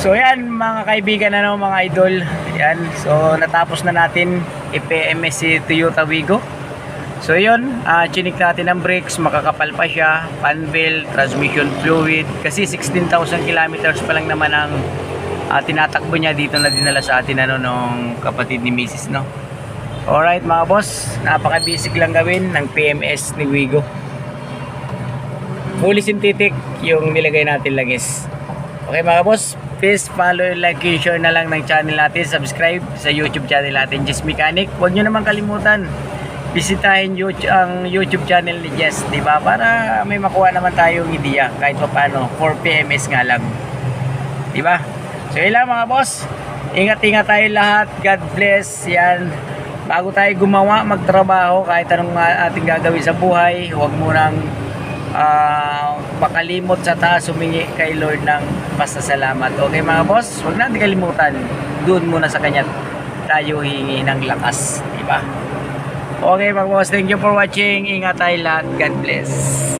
So yan mga kaibigan, ano, mga idol. Yan. So natapos na natin i-PMS si Toyota Wigo. So yun, chinik natin ang brakes, makakapal pa siya, fan belt, transmission fluid. Kasi 16,000 kilometers pa lang naman ang tinatakbo niya dito na dinala sa atin, ano, nung kapatid ni Mrs. no. Alright mga boss, napaka-basic lang gawin ng PMS ni Wigo. Fully synthetic yung nilagay natin langis. Okay mga boss, please follow, like, share na lang ng channel natin. Subscribe sa YouTube channel natin, Jess Mechanic. Huwag nyo naman kalimutan, bisitahin ang YouTube channel ni Jess, diba? Para may makuha naman tayong idea kahit pa paano, for PMS nga lang, diba? So yun lang mga boss, ingat-ingat tayo lahat. God bless. Yan, bago tayo gumawa, magtrabaho, kahit anong ating gagawin sa buhay, huwag munang makalimot sa taas, humingi kay Lord ng pasasalamat. Okay mga boss, huwag natin kalimutan, doon muna sa kanya tayo hingi ng lakas, diba? Okay mga boss, thank you for watching. Ingat tayo lahat. God bless.